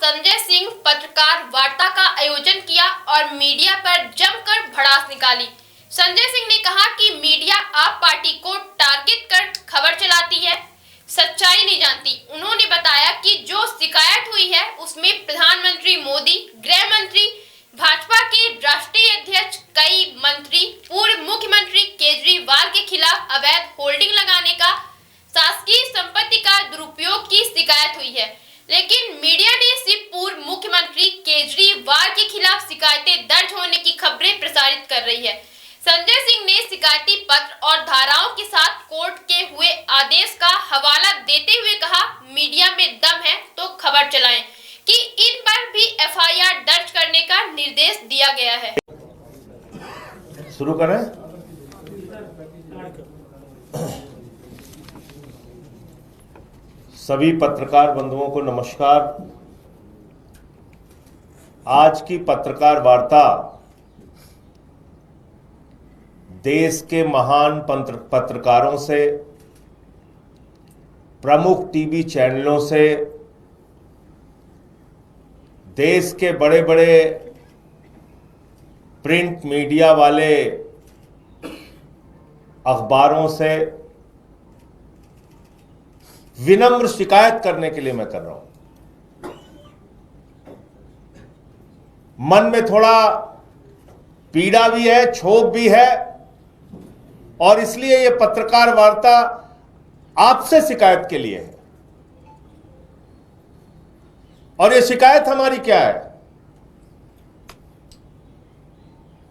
संजय सिंह पत्रकार वार्ता का आयोजन किया और मीडिया पर जमकर भड़ास निकाली। संजय सिंह ने कहा कि मीडिया आप पार्टी को टारगेट कर खबर चलाती है, सच्चाई नहीं जानती। उन्होंने बताया कि जो शिकायत हुई है उसमें प्रधानमंत्री मोदी, गृह मंत्री, भाजपा के राष्ट्रीय अध्यक्ष, कई मंत्री, पूर्व मुख्यमंत्री केजरीवाल के खिलाफ अवैध होल्डिंग लगाने का, शासकीय संपत्ति का दुरुपयोग की शिकायत हुई है। लेकिन मीडिया ने सिर्फ पूर्व मुख्यमंत्री केजरीवाल के खिलाफ शिकायतें दर्ज होने की खबरें प्रसारित कर रही है। संजय सिंह ने शिकायती पत्र और धाराओं के साथ कोर्ट के हुए आदेश का हवाला देते हुए कहा, मीडिया में दम है तो खबर चलाएं कि इन पर भी एफआईआर दर्ज करने का निर्देश दिया गया है। शुरू करें। सभी पत्रकार बंधुओं को नमस्कार। आज की पत्रकार वार्ता देश के महान पत्रकारों से, प्रमुख टीवी चैनलों से, देश के बड़े बड़े प्रिंट मीडिया वाले अखबारों से विनम्र शिकायत करने के लिए मैं कर रहा हूं। मन में थोड़ा पीड़ा भी है, क्षोभ भी है, और इसलिए यह पत्रकार वार्ता आपसे शिकायत के लिए है। और यह शिकायत हमारी क्या है?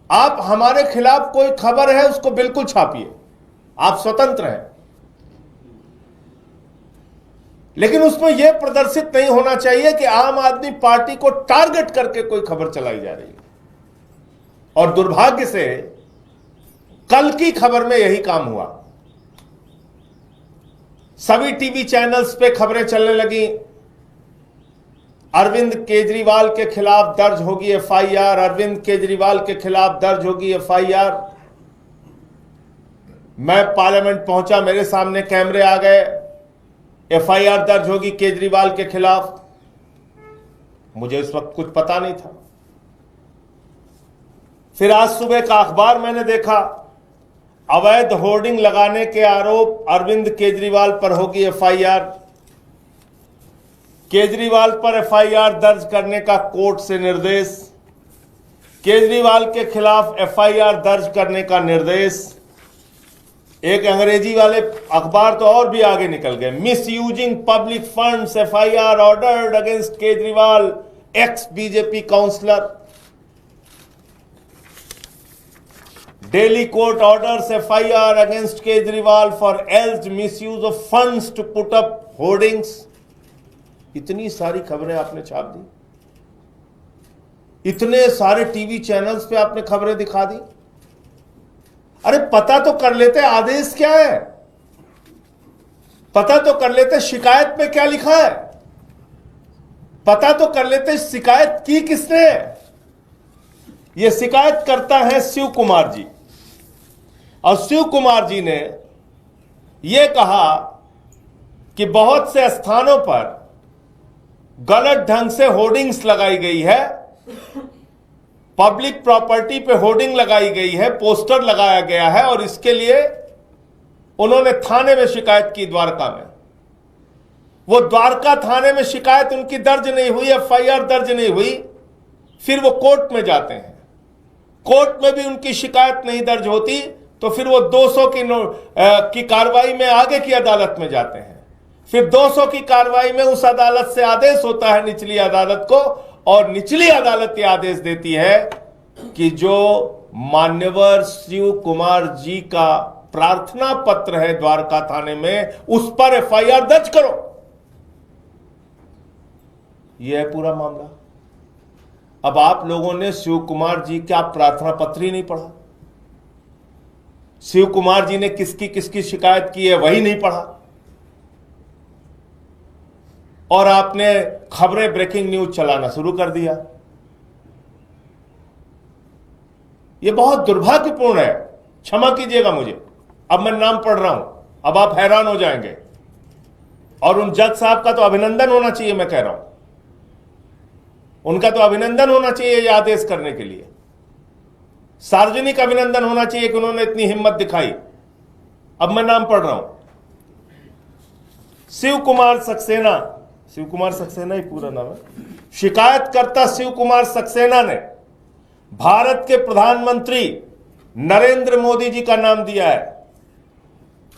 आप हमारे खिलाफ कोई खबर है उसको बिल्कुल छापिए, आप स्वतंत्र हैं, लेकिन उसमें यह प्रदर्शित नहीं होना चाहिए कि आम आदमी पार्टी को टारगेट करके कोई खबर चलाई जा रही है। और दुर्भाग्य से कल की खबर में यही काम हुआ। सभी टीवी चैनल्स पे खबरें चलने लगी, अरविंद केजरीवाल के खिलाफ दर्ज होगी एफआईआर, अरविंद केजरीवाल के खिलाफ दर्ज होगी एफआईआर। मैं पार्लियामेंट पहुंचा, मेरे सामने कैमरे आ गए, एफआईआर दर्ज होगी केजरीवाल के खिलाफ। मुझे उस वक्त कुछ पता नहीं था। फिर आज सुबह का अखबार मैंने देखा, अवैध होर्डिंग लगाने के आरोप अरविंद केजरीवाल पर होगी एफआईआर। केजरीवाल पर एफआईआर दर्ज करने का कोर्ट से निर्देश, केजरीवाल के खिलाफ एफआईआर दर्ज करने का निर्देश। एक अंग्रेजी वाले अखबार तो और भी आगे निकल गए, misusing public funds, FIR ordered against Kejriwal, ex BJP councillor. Delhi court orders FIR against Kejriwal for alleged misuse of funds to put up hoardings. इतनी सारी खबरें आपने छाप दी, इतने सारे टीवी चैनल्स पे आपने खबरें दिखा दी। अरे पता तो कर लेते आदेश क्या है, पता तो कर लेते शिकायत में क्या लिखा है, पता तो कर लेते शिकायत की किसने है। यह शिकायत करता है शिव कुमार जी, और शिव कुमार जी ने यह कहा कि बहुत से स्थानों पर गलत ढंग से होर्डिंग्स लगाई गई है, पब्लिक प्रॉपर्टी पे होर्डिंग लगाई गई है, पोस्टर लगाया गया है, और इसके लिए उन्होंने थाने में शिकायत की द्वारका में। वो द्वारका थाने में शिकायत उनकी दर्ज नहीं हुई, एफआईआर दर्ज नहीं हुई। फिर वो कोर्ट में जाते हैं, कोर्ट में भी उनकी शिकायत नहीं दर्ज होती, तो फिर वो 200 की कार्रवाई में आगे की अदालत में जाते हैं। फिर 200 की कार्रवाई में उस अदालत से आदेश होता है निचली अदालत को, और निचली अदालत ये आदेश देती है कि जो मान्यवर शिव कुमार जी का प्रार्थना पत्र है द्वारका थाने में, उस पर एफआईआर दर्ज करो। यह है पूरा मामला। अब आप लोगों ने शिव कुमार जी का प्रार्थना पत्र ही नहीं पढ़ा, शिव कुमार जी ने किसकी किसकी शिकायत की है वही नहीं पढ़ा, और आपने खबरें ब्रेकिंग न्यूज चलाना शुरू कर दिया। यह बहुत दुर्भाग्यपूर्ण है, क्षमा कीजिएगा मुझे, अब मैं नाम पढ़ रहा हूं, अब आप हैरान हो जाएंगे। और उन जज साहब का तो अभिनंदन होना चाहिए, मैं कह रहा हूं। उनका तो अभिनंदन होना चाहिए ये आदेश करने के लिए, सार्वजनिक अभिनंदन होना चाहिए कि उन्होंने इतनी हिम्मत दिखाई। अब मैं नाम पढ़ रहा हूं। शिव कुमार सक्सेना, शिव कुमार सक्सेना ही पूरा नाम है। शिकायतकर्ता शिव कुमार सक्सेना ने भारत के प्रधानमंत्री नरेंद्र मोदी जी का नाम दिया है,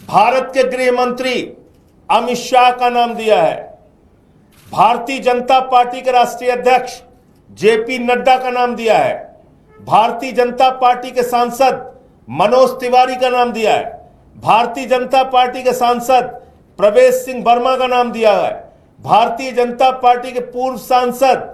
भारत के गृह मंत्री अमित शाह का नाम दिया है, भारतीय जनता पार्टी के राष्ट्रीय अध्यक्ष जेपी नड्डा का नाम दिया है, भारतीय जनता पार्टी के सांसद मनोज तिवारी का नाम दिया है, भारतीय जनता पार्टी के सांसद प्रवेश सिंह वर्मा का नाम दिया है, भारतीय जनता पार्टी के पूर्व सांसद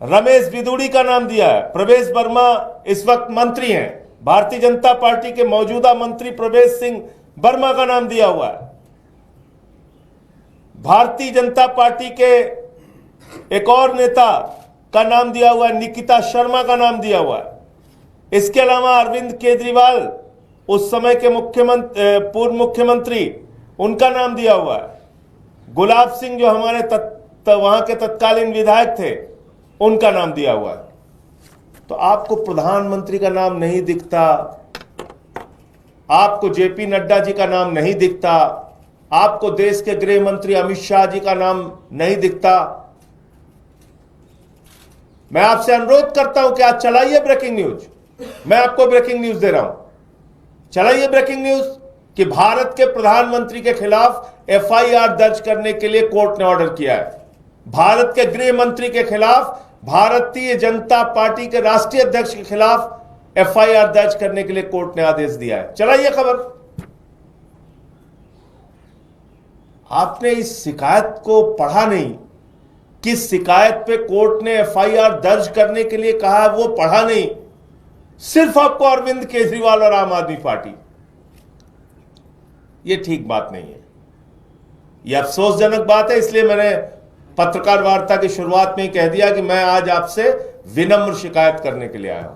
रमेश बिधूड़ी का नाम दिया है। प्रवेश वर्मा इस वक्त मंत्री हैं, भारतीय जनता पार्टी के मौजूदा मंत्री प्रवेश सिंह वर्मा का नाम दिया हुआ है। भारतीय जनता पार्टी के एक और नेता का नाम दिया हुआ है, निकिता शर्मा का नाम दिया हुआ है। इसके अलावा अरविंद केजरीवाल उस समय के पूर्व मुख्यमंत्री, उनका नाम दिया हुआ है। गुलाब सिंह जो हमारे वहां के तत्कालीन विधायक थे, उनका नाम दिया हुआ है। तो आपको प्रधानमंत्री का नाम नहीं दिखता, आपको जेपी नड्डा जी का नाम नहीं दिखता, आपको देश के गृह मंत्री अमित शाह जी का नाम नहीं दिखता। मैं आपसे अनुरोध करता हूं कि आज चलाइए ब्रेकिंग न्यूज। मैं आपको ब्रेकिंग न्यूज दे रहा हूं, चलाइए ब्रेकिंग न्यूज कि भारत के प्रधानमंत्री के खिलाफ एफआईआर दर्ज करने के लिए कोर्ट ने ऑर्डर किया है। भारत के गृह मंत्री के खिलाफ, भारतीय जनता पार्टी के राष्ट्रीय अध्यक्ष के खिलाफ एफआईआर दर्ज करने के लिए कोर्ट ने आदेश दिया है। चलाइए खबर। आपने इस शिकायत को पढ़ा नहीं, किस शिकायत पे कोर्ट ने एफआईआर दर्ज करने के लिए कहा है वो पढ़ा नहीं। सिर्फ आपको अरविंद केजरीवाल और आम आदमी पार्टी, ये ठीक बात नहीं है, ये अफसोसजनक बात है। इसलिए मैंने पत्रकार वार्ता की शुरुआत में ही कह दिया कि मैं आज आपसे विनम्र शिकायत करने के लिए आया हूं।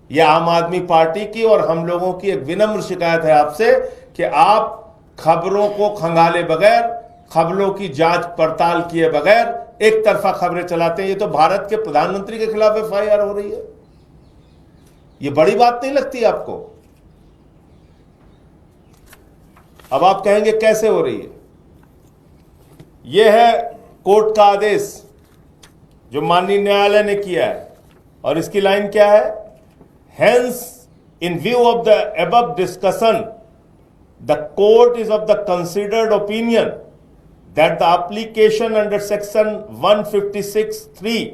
यह आम आदमी पार्टी की और हम लोगों की एक विनम्र शिकायत है आपसे कि आप खबरों को खंगाले बगैर, खबरों की जांच पड़ताल किए बगैर एक तरफा खबरें चलाते हैं। ये तो भारत के प्रधानमंत्री के खिलाफ एफआईआर हो रही है, ये बड़ी बात नहीं लगती आपको? अब आप कहेंगे कैसे हो रही है? यह है कोर्ट का आदेश जो माननीय न्यायालय ने किया है, और इसकी लाइन क्या है? Hence in view of the above discussion the court is of the considered opinion that the application under section 156(3)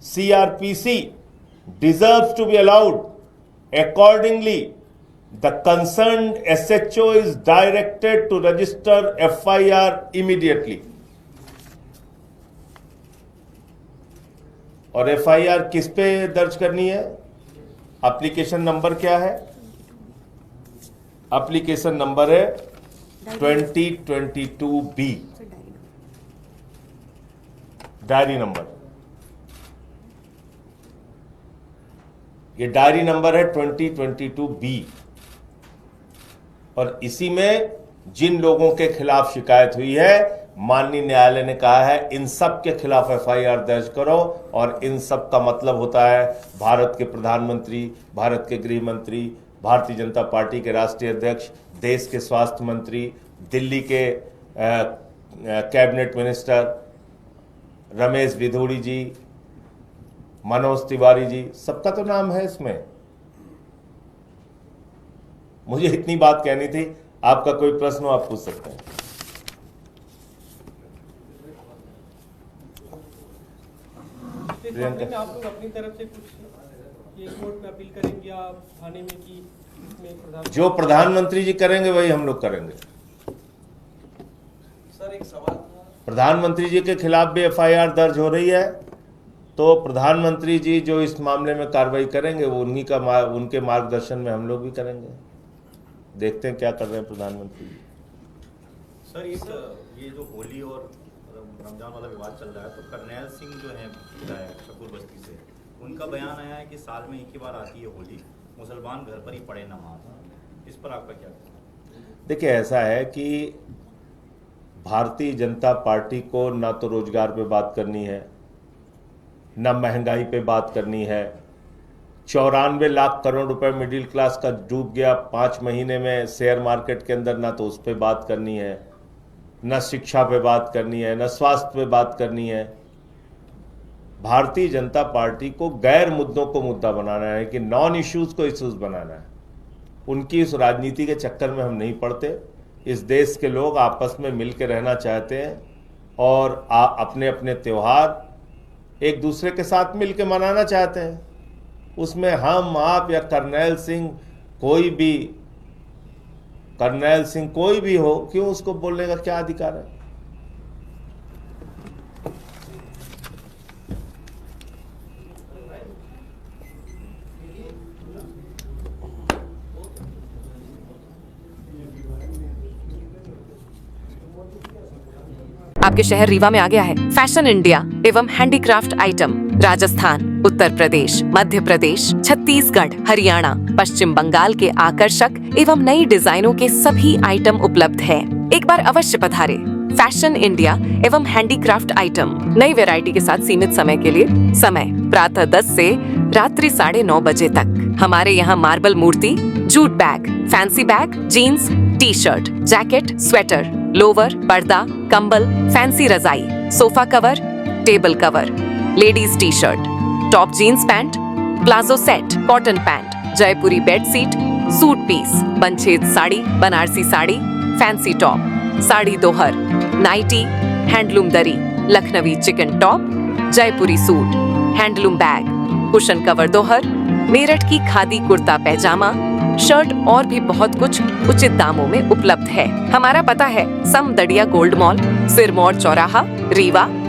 CRPC deserves to be allowed. Accordingly, the concerned SHO is directed to register FIR immediately. और FIR किस पे दर्ज करनी है? Application number क्या है? Application number है 2022B, diary number. ये डायरी नंबर है 2022B, और इसी में जिन लोगों के खिलाफ शिकायत हुई है, माननीय न्यायालय ने कहा है इन सब के खिलाफ एफआईआर दर्ज करो। और इन सब का मतलब होता है भारत के प्रधानमंत्री, भारत के गृह मंत्री, भारतीय जनता पार्टी के राष्ट्रीय अध्यक्ष, देश के स्वास्थ्य मंत्री, दिल्ली के कैबिनेट मिनिस्टर रमेश बिधूड़ी जी, मनोज तिवारी जी, सबका तो नाम है इसमें। मुझे इतनी बात कहनी थी। आपका कोई प्रश्न हो आप पूछ सकते हैं। इस मामले में आप लोग अपनी तरफ से कुछ ये कोर्ट में अपील करेंगे या थाने में कि इसमें जो प्रधानमंत्री जी करेंगे वही हम लोग करेंगे। सर एक सवाल, प्रधानमंत्री जी के खिलाफ भी एफआईआर दर्ज हो रही है, तो प्रधानमंत्री जी जो इस मामले में कार्रवाई करेंगे वो उनके मार्गदर्शन में हम लोग भी करेंगे। देखते हैं क्या कर रहे हैं प्रधानमंत्री जी। सर ये जो होली और रमजान वाला विवाद चल रहा है, तो करनैल सिंह जो है विधायक शकूर बस्ती से, उनका बयान आया है कि साल में एक ही बार आती है होली, मुसलमान घर पर ही पढ़े नमाज। इस पर आपका क्या कहना है? देखिए, ऐसा है कि भारतीय जनता पार्टी को ना तो रोजगार पे बात करनी है, न महंगाई पे बात करनी है। 94 लाख करोड़ रुपए मिडिल क्लास का डूब गया 5 महीने में शेयर मार्केट के अंदर, ना तो उस पे बात करनी है, न शिक्षा पे बात करनी है, न स्वास्थ्य पे बात करनी है। भारतीय जनता पार्टी को गैर मुद्दों को मुद्दा बनाना है कि नॉन इश्यूज को इश्यूज बनाना है। उनकी इस राजनीति के चक्कर में हम नहीं पड़ते। इस देश के लोग आपस में मिल के रहना चाहते हैं और अपने अपने त्यौहार एक दूसरे के साथ मिल के मनाना चाहते हैं। उसमें हम, आप या करनैल सिंह कोई भी हो, क्यों उसको बोलने का क्या अधिकार है? आपके शहर रीवा में आ गया है फैशन इंडिया एवं हैंडीक्राफ्ट आइटम। राजस्थान, उत्तर प्रदेश, मध्य प्रदेश, छत्तीसगढ़, हरियाणा, पश्चिम बंगाल के आकर्षक एवं नई डिजाइनों के सभी आइटम उपलब्ध है। एक बार अवश्य पधारे। फैशन इंडिया एवं हैंडीक्राफ्ट आइटम, नई वैरायटी के साथ सीमित समय के लिए। समय प्रातः 10 से रात्रि 9:30 बजे तक। हमारे यहाँ मार्बल मूर्ति, jute bag, fancy bag, jeans, T shirt, jacket, sweater, lower, पर्दा, कंबल, फैंसी रजाई, sofa cover, table cover, ladies T shirt, top jeans pant, palazzo set, cotton pant, Jaipuri bedsheet, suit piece, bunches sari, Banarasi sari, fancy top, sari दोहर, nightie, handloom दरी, Lucknowi chikan top, Jaipuri suit, handloom bag, cushion cover दोहर, मेरठ की खादी कुर्ता पैजामा, shirt और भी बहुत कुछ उचित दामों में उपलब्ध है। हमारा पता है समदड़िया गोल्ड मॉल, सिरमौर चौराहा, रीवा।